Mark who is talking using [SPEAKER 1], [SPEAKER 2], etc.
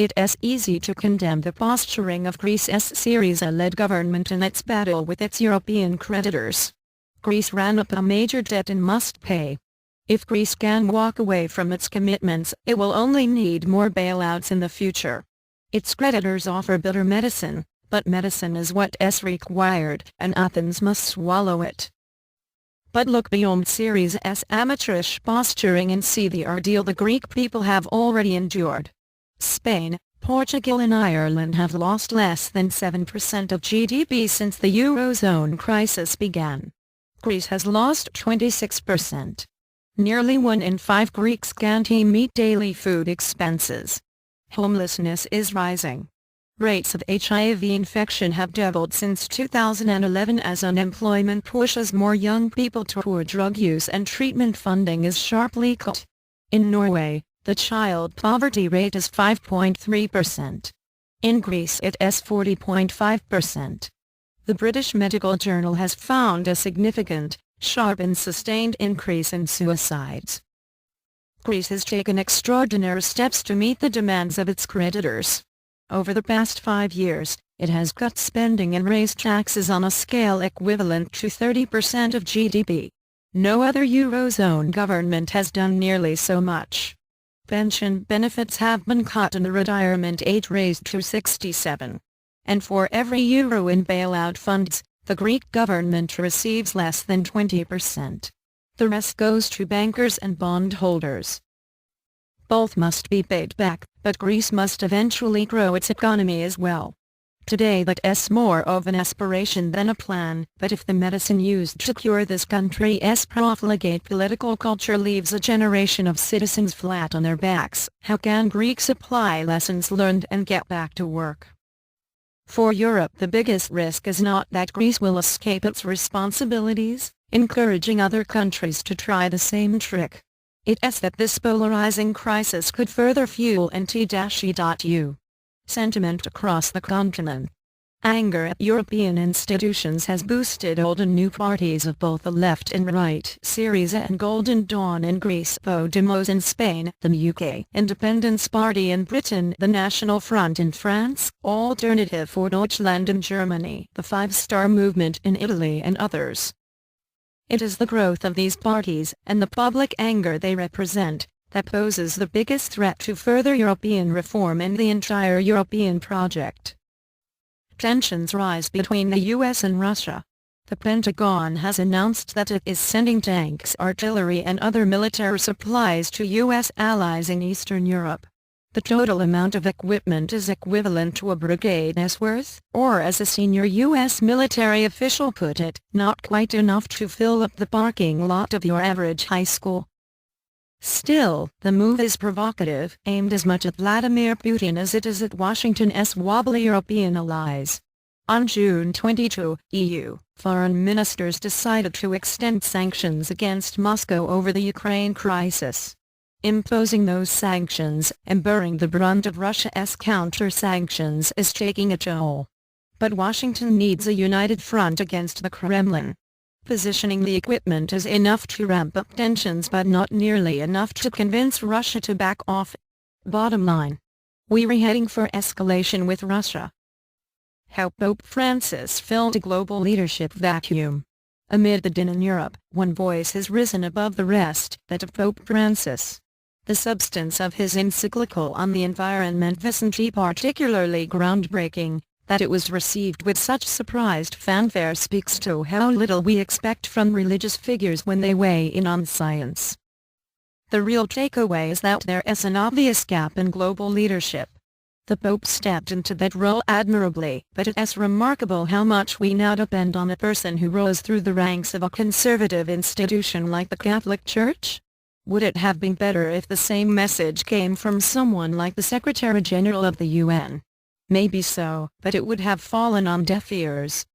[SPEAKER 1] It's easy to condemn the posturing of Greece's Syriza-led government in its battle with its European creditors. Greece ran up a major debt and must pay. If Greece can walk away from its commitments, it will only need more bailouts in the future. Its creditors offer bitter medicine, but medicine is what's required, and Athens must swallow it. But look beyond Syriza's amateurish posturing and see the ordeal the Greek people have already endured. Spain, Portugal and Ireland have lost less than 7% of GDP since the Eurozone crisis began. Greece has lost 26%. Nearly 1 in 5 Greeks can't meet daily food expenses. Homelessness is rising. Rates of HIV infection have doubled since 2011 as unemployment pushes more young people toward drug use and treatment funding is sharply cut. In Norway, the child poverty rate is 5.3%. In Greece it is 40.5%. The British Medical Journal has found a significant, sharp and sustained increase in suicides. Greece has taken extraordinary steps to meet the demands of its creditors. Over the past 5 years, it has cut spending and raised taxes on a scale equivalent to 30% of GDP. No other Eurozone government has done nearly so much. Pension benefits have been cut and the retirement age raised to 67. And for every euro in bailout funds, the Greek government receives less than 20%. The rest goes to bankers and bondholders. Both must be paid back, but Greece must eventually grow its economy as well. Today that's more of an aspiration than a plan, but if the medicine used to cure this country's profligate political culture leaves a generation of citizens flat on their backs, how can Greeks apply lessons learned and get back to work? For Europe the biggest risk is not that Greece will escape its responsibilities, encouraging other countries to try the same trick. It's that this polarizing crisis could further fuel anti-EU sentiment across the continent. Anger at European institutions has boosted old and new parties of both the left and right. Syriza and Golden Dawn in Greece, Podemos in Spain, the UK Independence Party in Britain, the National Front in France, Alternative for Deutschland in Germany, the Five Star Movement in Italy and others. It is the growth of these parties, and the public anger they represent, that poses the biggest threat to further European reform and the entire European project. Tensions rise between the US and Russia. The Pentagon has announced that it is sending tanks, artillery and other military supplies to US allies in Eastern Europe. The total amount of equipment is equivalent to a brigade's worth, or as a senior US military official put it, not quite enough to fill up the parking lot of your average high school. Still, the move is provocative, aimed as much at Vladimir Putin as it is at Washington's wobbly European allies. On June 22, EU foreign ministers decided to extend sanctions against Moscow over the Ukraine crisis. Imposing those sanctions and bearing the brunt of Russia's counter-sanctions is taking a toll. But Washington needs a united front against the Kremlin. Positioning the equipment is enough to ramp up tensions but not nearly enough to convince Russia to back off. Bottom line. We're heading for escalation with Russia. How Pope Francis filled a global leadership vacuum. Amid the din in Europe, one voice has risen above the rest, that of Pope Francis. The substance of his encyclical on the environment wasn't particularly groundbreaking. That it was received with such surprised fanfare speaks to how little we expect from religious figures when they weigh in on science. The real takeaway is that there is an obvious gap in global leadership. The Pope stepped into that role admirably, but it is remarkable how much we now depend on a person who rose through the ranks of a conservative institution like the Catholic Church. Would it have been better if the same message came from someone like the Secretary General of the UN? Maybe so, but it would have fallen on deaf ears.